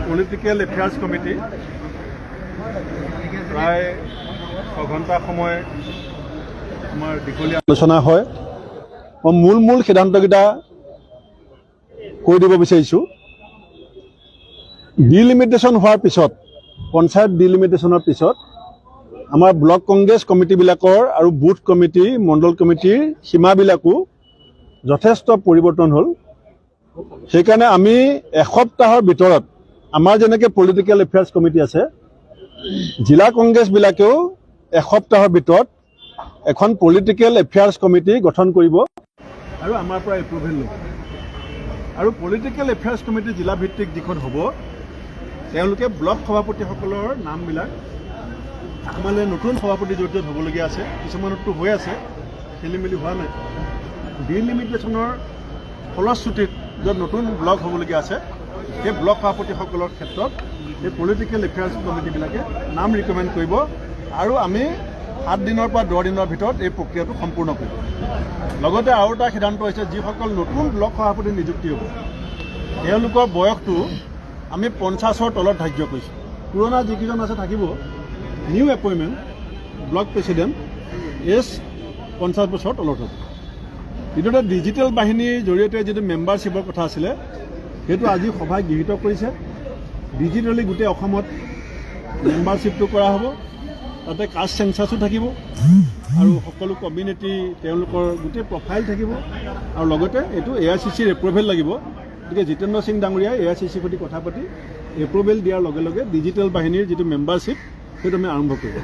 Political affairs committee প্ৰায় 6 ঘণ্টা সময় আমাৰ দীঘলীয়া আলোচনা হয়। মই মূল সিদ্ধান্তকেইটা কৈ দিব বিচাৰিছোঁ। ডিলিমিটেশ্যন হোৱাৰ পিছত, পঞ্চায়ত ডিলিমিটেশ্যনৰ পিছত আমাৰ ব্লক কংগ্ৰেছ কমিটিবিলাকৰ আৰু বুথ কমিটি, মণ্ডল কমিটিৰ সীমাবিলাকো যথেষ্ট পৰিৱৰ্তন হ'ল। সেইকাৰণে আমি এসপ্তাহৰ ভিতৰত আমাৰ যেনেকৈ পলিটিকেল এফেয়াৰ্ছ কমিটি আছে, জিলা কংগ্ৰেছবিলাকেও এসপ্তাহৰ ভিতৰত এখন পলিটিকেল এফেয়াৰ্ছ কমিটি গঠন কৰিব আৰু আমাৰ পৰা এপ্ৰুভেল ল'ব। আৰু পলিটিকেল এফেয়াৰ্ছ কমিটি জিলাভিত্তিক যিখন হ'ব, তেওঁলোকে ব্লক সভাপতিসকলৰ নামবিলাক মানে নতুন সভাপতি য'ত য'ত হ'বলগীয়া আছে, কিছুমানতো হৈ আছে, খেলি মেলি হোৱা নাই। ডিলিমিটেশ্যনৰ ফলশ্ৰুতিত য'ত নতুন ব্লক হ'বলগীয়া আছে, সেই ব্লক সভাপতিসকলৰ ক্ষেত্ৰত এই পলিটিকেল এফেয়াৰ্ছ কমিটিবিলাকে নাম ৰিকমেণ্ড কৰিব আৰু আমি 7 দিনৰ পৰা 10 দিনৰ ভিতৰত এই প্ৰক্ৰিয়াটো সম্পূৰ্ণ কৰিম। লগতে আৰু এটা সিদ্ধান্ত হৈছে, যিসকল নতুন ব্লক সভাপতি নিযুক্তি হ'ব, তেওঁলোকৰ বয়সটো আমি 50ৰ তলত ধাৰ্য কৰিছোঁ। পুৰণা যিকেইজন আছে থাকিব, new appointment block president age 50 বছৰৰ তলত হ'ব। দ্বিতীয়তে ডিজিটেল বাহিনীৰ জৰিয়তে যিটো মেম্বাৰশ্বিপৰ কথা আছিলে, সেইটো আজি সভাই গৃহীত কৰিছে। ডিজিটেলি গোটেই অসমত মেম্বাৰশ্বিপটো কৰা হ'ব। তাতে কাষ্ট চেঞ্চাছো থাকিব আৰু সকলো কমিউনিটি তেওঁলোকৰ গোটেই প্ৰফাইল থাকিব। আৰু লগতে এইটো AICCৰ এপ্ৰুভেল লাগিব। গতিকে জিতেন্দ্ৰ সিং ডাঙৰীয়াই AICCৰ সৈতে কথা পাতি এপ্ৰুভেল দিয়াৰ লগে লগে ডিজিটেল বাহিনীৰ যিটো মেম্বাৰশ্বিপ, সেইটো আমি আৰম্ভ কৰিব।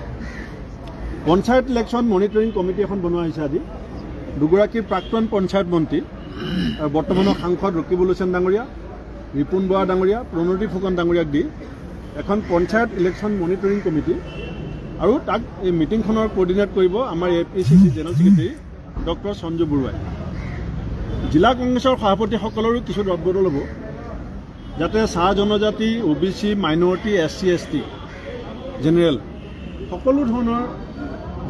পঞ্চায়ত ইলেকশ্যন মনিটৰিং কমিটি এখন বনোৱা হৈছে আজি। 2গৰাকী প্ৰাক্তন পঞ্চায়ত মন্ত্ৰী আৰু বৰ্তমানৰ সাংসদ ৰকিবুল হুছেইন ডাঙৰীয়া, ৰিপুণ বৰা ডাঙৰীয়া, প্ৰণতি ফুকন ডাঙৰীয়াক দি এখন পঞ্চায়ত ইলেকশ্যন মনিটৰিং কমিটি, আৰু তাক এই মিটিংখনৰ কোঅৰ্ডিনেট কৰিব আমাৰ APCC general secretary doctor Sanju বৰুৱাই। জিলা কংগ্ৰেছৰ সভাপতিসকলৰো কিছু ৰদবদল হ'ব, যাতে চাহ জনজাতি, OBC, minority, SC ST, general সকলো ধৰণৰ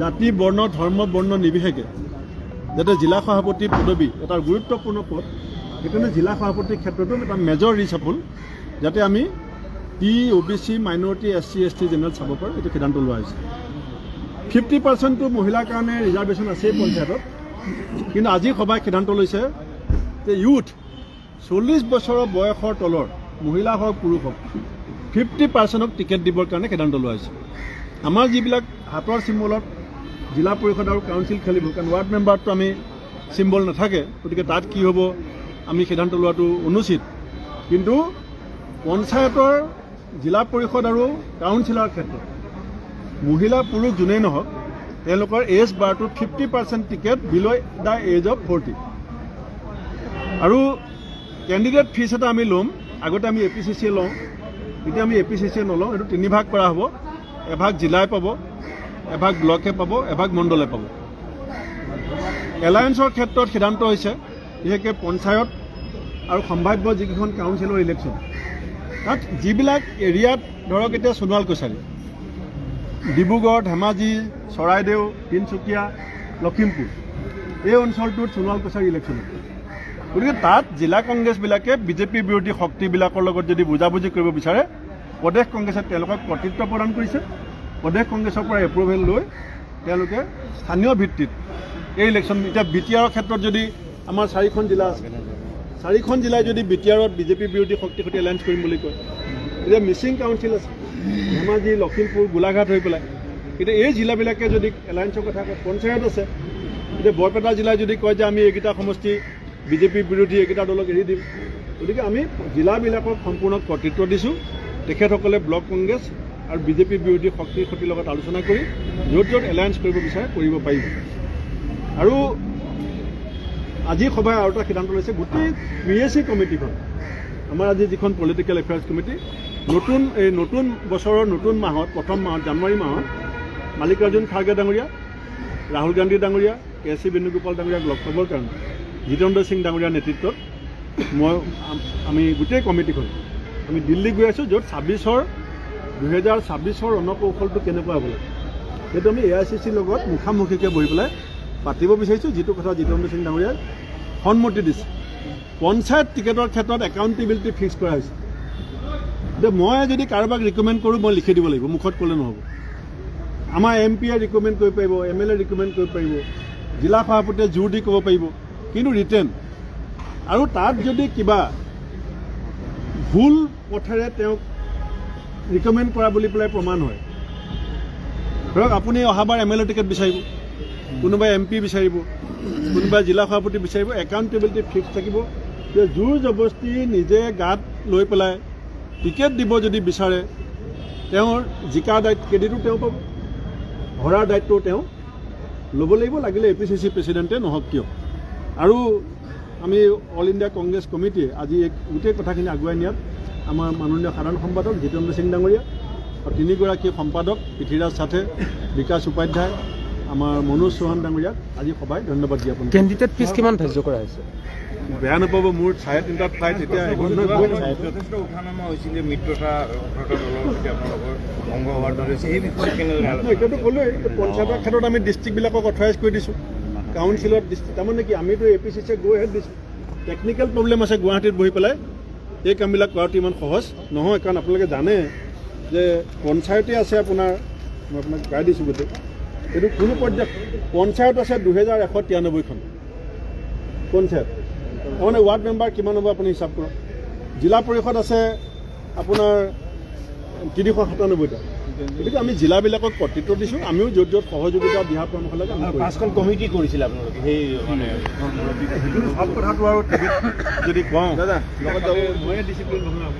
জাতি, বৰ্ণ, ধৰ্ম, বৰ্ণ নিৰ্বিশেষে যাতে জিলা সভাপতি পদবী এটা গুৰুত্বপূৰ্ণ পদ, সেইকাৰণে জিলা সভাপতিৰ ক্ষেত্ৰতো এটা মেজৰ ৰিচাফল যাতে আমি OBC, minority, SC ST, general চাব পাৰোঁ, এইটো সিদ্ধান্ত লোৱা হৈছে। 50% মহিলাৰ কাৰণে ৰিজাৰ্ভেশ্যন আছেই পঞ্চায়তত, কিন্তু আজি সভাই সিদ্ধান্ত লৈছে যে ইউথ 40 বছৰৰ বয়সৰ তলৰ মহিলা হওক পুৰুষ হওক 50%ক টিকেট দিবৰ কাৰণে সিদ্ধান্ত লোৱা হৈছে। আমাৰ যিবিলাক হাতৰ চিম্বলত জিলা পৰিষদ আৰু কাউন্সিল খেলিব, কাৰণ ৱাৰ্ড মেম্বাৰটো আমি চিম্বল নাথাকে, গতিকে তাত কি হ'ব আমি সিদ্ধান্ত লোৱাটো অনুচিত। কিন্তু পঞ্চায়তৰ জিলা পৰিষদ আৰু কাউন্সিলৰ ক্ষেত্ৰত মহিলা পুৰুষ যোনেই নহওক, তেওঁলোকৰ এজ বাৰটো 50% ticket below' the age of 40। আৰু কেণ্ডিডেট ফিজ এটা আমি ল'ম। আগতে আমি APCCয়ে লওঁ, এতিয়া আমি APCCয়ে নলওঁ। এইটো 3 ভাগ কৰা হ'ব। এভাগ জিলাই পাব, এভাগ ব্লকে পাব, এভাগ মণ্ডলে পাব। এলায়েন্সৰ ক্ষেত্ৰত সিদ্ধান্ত হৈছে, বিশেষকৈ পঞ্চায়ত আৰু সম্ভাৱ্য যিকেইখন কাউন্সিলৰ ইলেকশ্যন, তাত যিবিলাক এৰিয়াত ধৰক এতিয়া সোণোৱাল কছাৰী, ডিব্ৰুগড়, ধেমাজি, চৰাইদেউ, তিনিচুকীয়া, লখিমপুৰ, এই অঞ্চলটোত সোণোৱাল কছাৰী ইলেকশ্যন। গতিকে তাত জিলা কংগ্ৰেছবিলাকে বিজেপি বিৰোধী শক্তিবিলাকৰ লগত যদি বুজাবুজি কৰিব বিচাৰে, প্ৰদেশ কংগ্ৰেছে তেওঁলোকক কৰ্তৃত্ব প্ৰদান কৰিছে। প্ৰদেশ কংগ্ৰেছৰ পৰা এপ্ৰুভেল লৈ তেওঁলোকে স্থানীয় ভিত্তিত এই ইলেকশ্যন, এতিয়া BTRৰ ক্ষেত্ৰত যদি আমাৰ 4খন জিলা আছে, 4খন জিলাই যদি BTRত বিজেপি বিৰোধী শক্তিৰ সৈতে এলায়েন্স কৰিম বুলি কয়, এতিয়া মিচিং কাউন্সিল আছে, ধেমাজি, লখিমপুৰ, গোলাঘাট হৈ পেলাই, এতিয়া এই জিলাবিলাকে যদি এলায়েন্সৰ কথা কয়, পঞ্চায়ত আছে, এতিয়া বৰপেটা জিলাই যদি কয় যে আমি এইকেইটা সমষ্টি বিজেপি বিৰোধী এইকেইটা দলক এৰি দিম, গতিকে আমি জিলাবিলাকক সম্পূৰ্ণ কৰ্তৃত্ব দিছোঁ। তেখেতসকলে ব্লক কংগ্ৰেছ আৰু বিজেপি বিৰোধী শক্তিৰ সৈতে লগত আলোচনা কৰি য'ত য'ত এলায়েন্স কৰিব বিচাৰে কৰিব পাৰিব। আৰু আজি সভাই আৰু এটা সিদ্ধান্ত লৈছে, গোটেই PAC কমিটিখন, আমাৰ আজি যিখন পলিটিকেল এফেয়াৰ্ছ কমিটি, নতুন বছৰৰ নতুন মাহত, প্ৰথম মাহত জানুৱাৰী মাহত মাল্লিকাৰ্জুন খাৰ্গে ডাঙৰীয়া, ৰাহুল গান্ধী ডাঙৰীয়া, KC বেণুগোপাল ডাঙৰীয়াক লগ পাবৰ কাৰণে জিতেন্দ্ৰ সিং ডাঙৰীয়াৰ নেতৃত্বত আমি গোটেই কমিটিখন আমি দিল্লী গৈ আছোঁ, য'ত 2026ৰ ৰণকৌশলটো কেনেকুৱা হ'ব লাগে সেইটো আমি AICCৰ লগত মুখামুখিকৈ বহি পেলাই পাতিব বিচাৰিছোঁ, যিটো কথা জিতেন্দ্ৰ সিং ডাঙৰীয়াই সন্মতি দিছে। পঞ্চায়ত টিকেটৰ ক্ষেত্ৰত একাউণ্টেবিলিটি ফিক্স কৰা হৈছে যে মই যদি কাৰোবাক ৰিকমেণ্ড কৰোঁ মই লিখি দিব লাগিব, মুখত ক'লে নহ'ব। আমাৰ MP-য়ে ৰিকমেণ্ড কৰিব পাৰিব, MLA ৰিকমেণ্ড কৰিব পাৰিব, জিলা সভাপতিয়ে জোৰ দি ক'ব পাৰিব, কিন্তু ৰিটেন। আৰু তাত যদি কিবা ভুল পথেৰে তেওঁক ৰিকমেণ্ড কৰা বুলি পেলাই প্ৰমাণ হয়, ধৰক আপুনি অহাবাৰ MLA টিকেট বিচাৰিব, কোনোবাই MP বিচাৰিব, কোনোবাই জিলা সভাপতি বিচাৰিব, একাউণ্টেবিলিটি ফিক্স থাকিব যে জোৰ জবস্তি নিজে গাত লৈ পেলাই টিকেট দিব যদি বিচাৰে, তেওঁৰ জিকাৰ ক্ৰেডিটো তেওঁ পাব, হৰাৰ দায়িত্বও তেওঁ ল'ব লাগিব, লাগিলে APCC প্ৰেচিডেণ্টে নহওক কিয়। আৰু আমি অল ইণ্ডিয়া কংগ্ৰেছ কমিটিয়ে আজি এই গোটেই কথাখিনি আগুৱাই নিয়াত আমাৰ মাননীয় সাধাৰণ সম্পাদক জিতেন্দ্ৰ সিং ডাঙৰীয়া আৰু 3গৰাকী সম্পাদক পৃথ্বীৰাজ সাথে, বিকাশ উপাধ্যায়, আমাৰ মনোজ চৌহান ডাঙৰীয়াক আজি সভাই ধন্যবাদ জ্ঞাপন। কেণ্ডিডেট ফিজ কিমান ধাৰ্য কৰা হৈছে? বেয়া নাপাব, মোৰ 3:30 ফ্লাইট এতিয়া যথেষ্ট উঠানামা হৈছিলে মিত্ৰতা ভংগ হোৱাৰ দৰে সেই বিষয়ে কেনেদৰে এতিয়াতো ক'লোৱেই, পঞ্চায়তৰ ক্ষেত্ৰত আমি ডিষ্ট্ৰিক্টবিলাকক অথৰাইজ কৰি দিছোঁ, কাউন্সিলত তাৰমানে কি আমিতো APCCয়ে গৈ হেড দিছোঁ। টেকনিকেল প্ৰব্লেম আছে গুৱাহাটীত বহি পেলাই, এই কামবিলাক কৰাটো ইমান সহজ নহয়, কাৰণ আপোনালোকে জানে যে পঞ্চায়তে আছে আপোনাৰ, মই আপোনাক গাই দিছোঁ গোটেই, এইটো কোনো পৰ্যায়ত পঞ্চায়ত আছে 2193খন পঞ্চায়ত, তাৰমানে ৱাৰ্ড মেম্বাৰ কিমান হ'ব আপুনি হিচাপ কৰক। জিলা পৰিষদ আছে আপোনাৰ 397টা। গতিকে আমি জিলাবিলাকক কৰ্তৃত্ব দিছোঁ, আমিও য'ত য'ত সহযোগিতা দিহা পৰামৰ্শ লাগে আমি 5খন কমিটি কৰিছিলে আপোনালোকে সেই মানে ভাল কথাটো আৰু টিভিত যদি কওঁ দাদা লগত যাব ময়ে ডিচিপ্লিন নহয়।